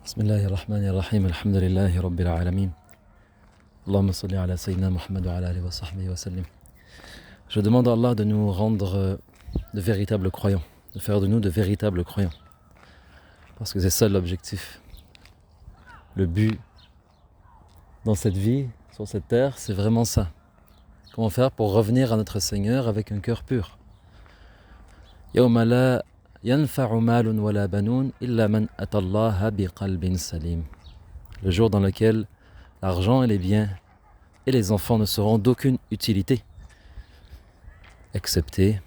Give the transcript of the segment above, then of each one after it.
Bismillahir Rahmanir Rahim, alhamdulillahi Rabbil Alamin. Allahumma salli ala Sayyidina Muhammad wa ala alihi wa sahbihi wa sallim. Je demande à Allah de nous rendre de véritables croyants, de faire de nous de véritables croyants. Parce que c'est ça l'objectif. Le but dans cette vie, sur cette terre, c'est vraiment ça. Comment faire pour revenir à notre Seigneur avec un cœur pur. Yawma la yanfa'u malun wala banoun illa man atallaha biqalbin salim. Le jour dans lequel l'argent et les biens et les enfants ne seront d'aucune utilité, excepté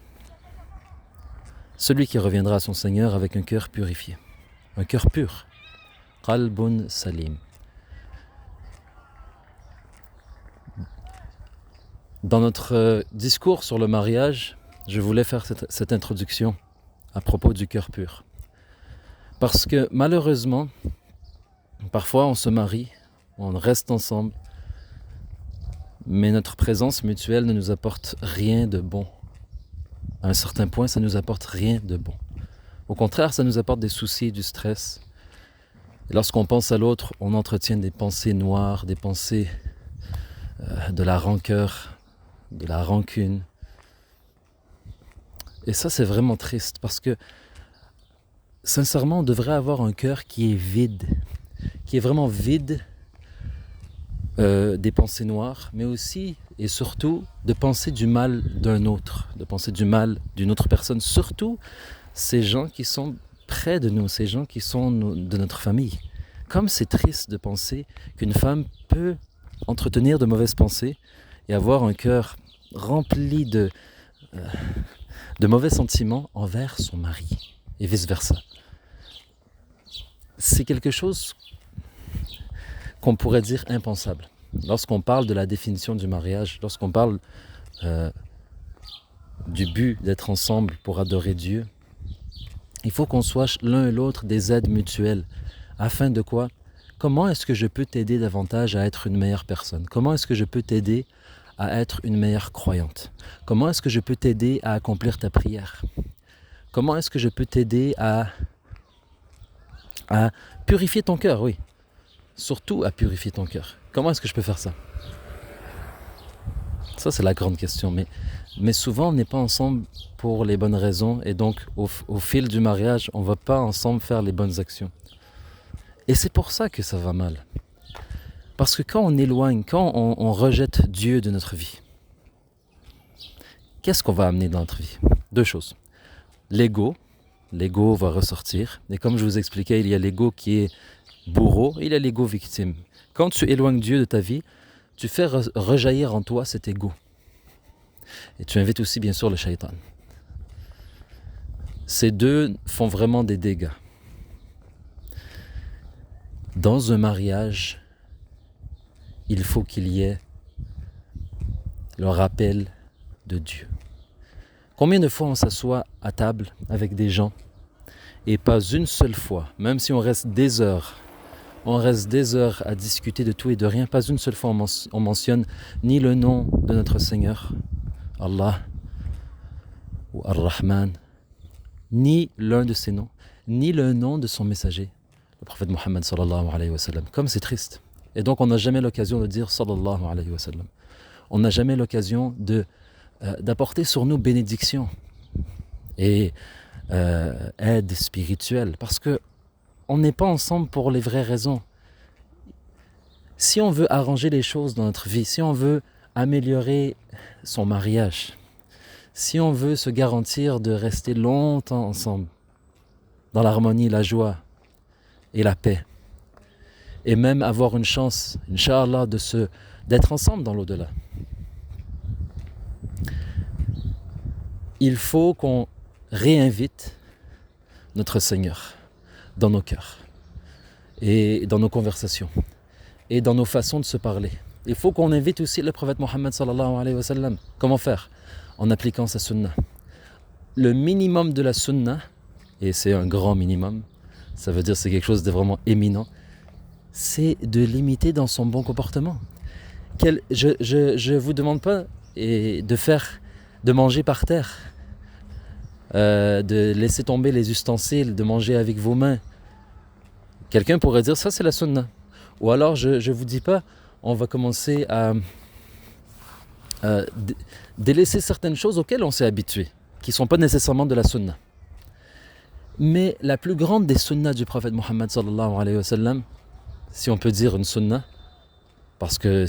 celui qui reviendra à son Seigneur avec un cœur purifié. Un cœur pur. Qalbun salim. Dans notre discours sur le mariage, je voulais faire cette introduction à propos du cœur pur. Parce que malheureusement, parfois on se marie, on reste ensemble, mais notre présence mutuelle ne nous apporte rien de bon. À un certain point, ça ne nous apporte rien de bon. Au contraire, ça nous apporte des soucis, du stress. Et lorsqu'on pense à l'autre, on entretient des pensées noires, des pensées de la rancœur, de la rancune. Et ça, c'est vraiment triste parce que, sincèrement, on devrait avoir un cœur qui est vide, qui est vraiment vide des pensées noires, mais aussi et surtout de penser du mal d'un autre, de penser du mal d'une autre personne, surtout ces gens qui sont près de nous, ces gens qui sont de notre famille. Comme c'est triste de penser qu'une femme peut entretenir de mauvaises pensées et avoir un cœur rempli de mauvais sentiments envers son mari et vice-versa. C'est quelque chose qu'on pourrait dire impensable. Lorsqu'on parle de la définition du mariage, lorsqu'on parle du but d'être ensemble pour adorer Dieu, il faut qu'on soit l'un et l'autre des aides mutuelles. Afin de quoi? Comment est-ce que je peux t'aider davantage à être une meilleure personne? Comment est-ce que je peux t'aider à être une meilleure croyante? Comment est-ce que je peux t'aider à accomplir ta prière? Comment est-ce que je peux t'aider à purifier ton cœur? Oui, surtout à purifier ton cœur. Comment est-ce que je peux faire ça? Ça, c'est la grande question. Mais souvent, on n'est pas ensemble pour les bonnes raisons. Et donc, au fil du mariage, on ne va pas ensemble faire les bonnes actions. Et c'est pour ça que ça va mal. Parce que quand on éloigne, quand on rejette Dieu de notre vie, qu'est-ce qu'on va amener dans notre vie? Deux choses. L'ego va ressortir. Et comme je vous expliquais, il y a l'ego qui est bourreau et il y a l'ego victime. Quand tu éloignes Dieu de ta vie, tu fais rejaillir en toi cet ego. Et tu invites aussi bien sûr le shaitan. Ces deux font vraiment des dégâts. Dans un mariage, il faut qu'il y ait le rappel de Dieu. Combien de fois on s'assoit à table avec des gens et pas une seule fois, même si on reste des heures à discuter de tout et de rien, pas une seule fois on mentionne ni le nom de notre Seigneur, Allah ou Ar-Rahman, ni l'un de ses noms, ni le nom de son messager, le prophète Mohammed sallallahu alayhi wa sallam. Comme c'est triste. Et donc on n'a jamais l'occasion de dire sallallahu alayhi wa sallam. On n'a jamais l'occasion d'apporter sur nous bénédiction et aide spirituelle, parce que on n'est pas ensemble pour les vraies raisons. Si on veut arranger les choses dans notre vie, si on veut améliorer son mariage, si on veut se garantir de rester longtemps ensemble, dans l'harmonie, la joie et la paix, et même avoir une chance, Inch'Allah, d'être ensemble dans l'au-delà, il faut qu'on réinvite notre Seigneur dans nos cœurs et dans nos conversations et dans nos façons de se parler. Il faut qu'on invite aussi le prophète Mohammed sallallahu alayhi wa sallam. Comment faire? En appliquant sa sunna. Le minimum de la sunna, et c'est un grand minimum, ça veut dire que c'est quelque chose de vraiment éminent, c'est de l'imiter dans son bon comportement. Je ne vous demande pas de manger par terre, de laisser tomber les ustensiles, de manger avec vos mains, Quelqu'un pourrait dire ça c'est la sunna. Ou alors je ne vous dis pas, on va commencer à délaisser certaines choses auxquelles on s'est habitué, qui ne sont pas nécessairement de la sunna. Mais la plus grande des sunnas du prophète Mohammed sallallahu alayhi wa sallam, si on peut dire une sunna, parce que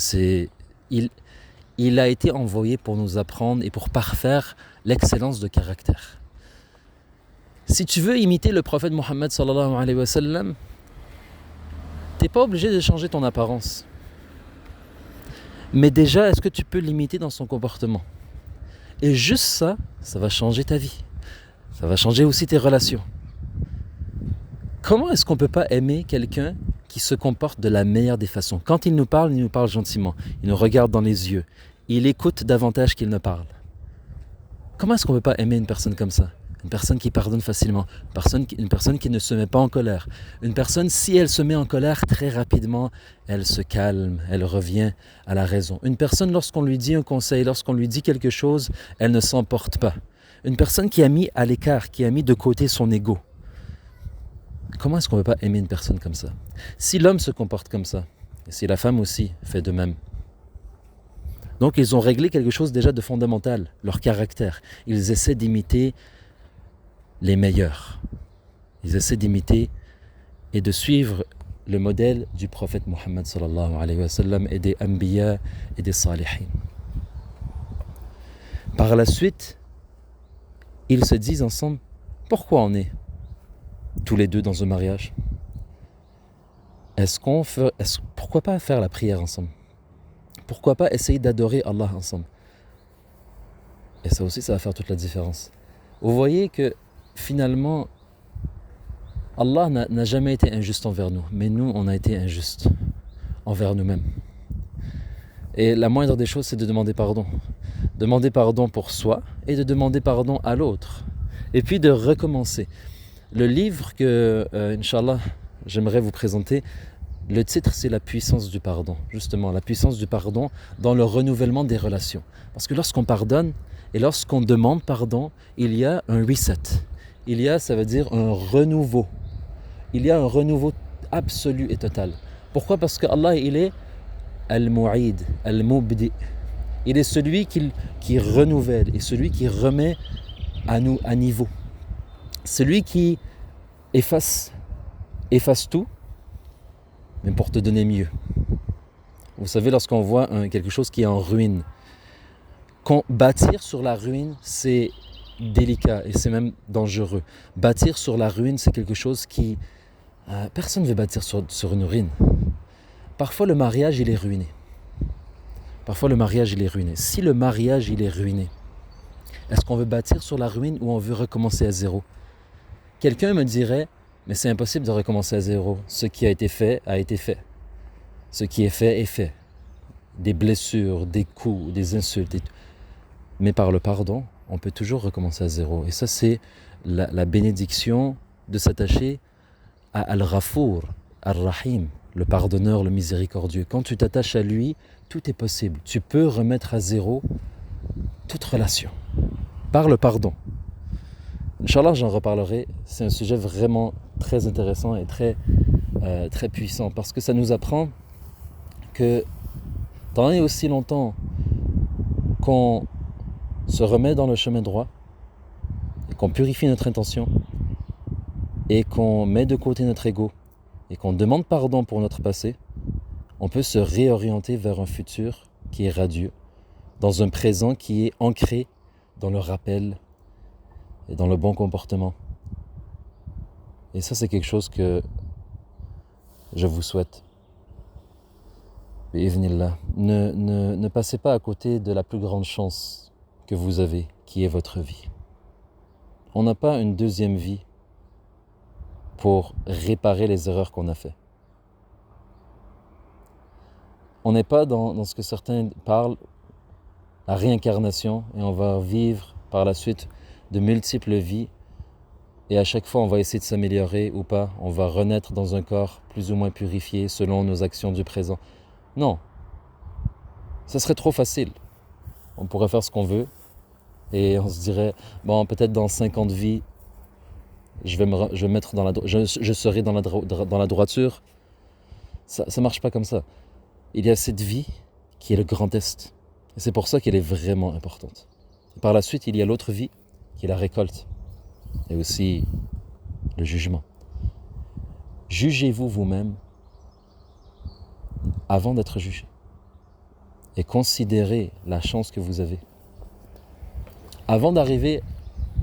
il a été envoyé pour nous apprendre et pour parfaire l'excellence de caractère. Si tu veux imiter le prophète Mohammed sallallahu alayhi wa sallam, t'es pas obligé de changer ton apparence. Mais déjà, est-ce que tu peux l'imiter dans son comportement? Et juste ça, ça va changer ta vie. Ça va changer aussi tes relations. Comment est-ce qu'on ne peut pas aimer quelqu'un qui se comporte de la meilleure des façons? Quand il nous parle gentiment. Il nous regarde dans les yeux. Il écoute davantage qu'il ne parle. Comment est-ce qu'on ne peut pas aimer une personne comme ça? Une personne qui pardonne facilement, une personne qui ne se met pas en colère. Une personne, si elle se met en colère très rapidement, elle se calme, elle revient à la raison. Une personne, lorsqu'on lui dit un conseil, lorsqu'on lui dit quelque chose, elle ne s'emporte pas. Une personne qui a mis à l'écart, qui a mis de côté son ego. Comment est-ce qu'on ne peut pas aimer une personne comme ça? Si l'homme se comporte comme ça, et si la femme aussi fait de même. Donc ils ont réglé quelque chose déjà de fondamental, leur caractère. Ils essaient d'imiter les meilleurs. Ils essaient d'imiter et de suivre le modèle du prophète Mohammed sallallahu alayhi wa sallam et des Anbiya et des Salihin. Par la suite, ils se disent ensemble, pourquoi on est tous les deux dans un mariage? Pourquoi pas faire la prière ensemble? Pourquoi pas essayer d'adorer Allah ensemble? Et ça aussi, ça va faire toute la différence. Vous voyez que finalement, Allah n'a jamais été injuste envers nous, mais nous, on a été injustes envers nous-mêmes. Et la moindre des choses, c'est de demander pardon. Demander pardon pour soi et de demander pardon à l'autre. Et puis de recommencer. Le livre que, Inch'Allah, j'aimerais vous présenter, le titre, c'est la puissance du pardon. Justement, la puissance du pardon dans le renouvellement des relations. Parce que lorsqu'on pardonne et lorsqu'on demande pardon, il y a un reset. Ça veut dire un renouveau. Il y a un renouveau absolu et total. Pourquoi? Parce que Allah, il est Al-Mu'id, Al-Mubdi. Il est celui qui renouvelle et celui qui remet à niveau. Celui qui efface tout, mais pour te donner mieux. Vous savez, lorsqu'on voit quelque chose qui est en ruine, bâtir sur la ruine, c'est délicat et c'est même dangereux. Bâtir sur la ruine, c'est quelque chose qui... personne ne veut bâtir sur une ruine. Parfois, le mariage, il est ruiné. Si le mariage, il est ruiné, est-ce qu'on veut bâtir sur la ruine ou on veut recommencer à zéro? Quelqu'un me dirait, mais c'est impossible de recommencer à zéro. Ce qui a été fait, a été fait. Ce qui est fait, est fait. Des blessures, des coups, des insultes. Mais par le pardon, on peut toujours recommencer à zéro. Et ça, c'est la bénédiction de s'attacher à Al-Ghafour, Ar-Rahim, le pardonneur, le miséricordieux. Quand tu t'attaches à lui, tout est possible. Tu peux remettre à zéro toute relation par le pardon. Inch'Allah, j'en reparlerai. C'est un sujet vraiment très intéressant et très puissant parce que ça nous apprend que tant et aussi longtemps qu'on se remet dans le chemin droit et qu'on purifie notre intention et qu'on met de côté notre ego et qu'on demande pardon pour notre passé, on peut se réorienter vers un futur qui est radieux, dans un présent qui est ancré dans le rappel et dans le bon comportement. Et ça, c'est quelque chose que je vous souhaite. Bi'idhnillah. Ne passez pas à côté de la plus grande chance que vous avez, qui est votre vie. On n'a pas une deuxième vie pour réparer les erreurs qu'on a faites. On n'est pas dans ce que certains parlent, la réincarnation, et on va vivre par la suite de multiples vies, et à chaque fois on va essayer de s'améliorer ou pas, on va renaître dans un corps plus ou moins purifié selon nos actions du présent. Non, ce serait trop facile. On pourrait faire ce qu'on veut, et on se dirait, bon, peut-être dans 50 vies, je vais me mettre dans je serai dans la droiture. Ça ne marche pas comme ça. Il y a cette vie qui est le grand test. Et c'est pour ça qu'elle est vraiment importante. Et par la suite, il y a l'autre vie qui est la récolte. Et aussi le jugement. Jugez-vous vous-même avant d'être jugé. Et considérez la chance que vous avez. Avant d'arriver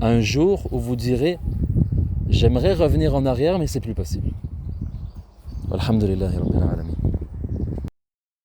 à un jour où vous direz « J'aimerais revenir en arrière, mais c'est plus possible. » Alhamdulillahi Rabbil Alamin.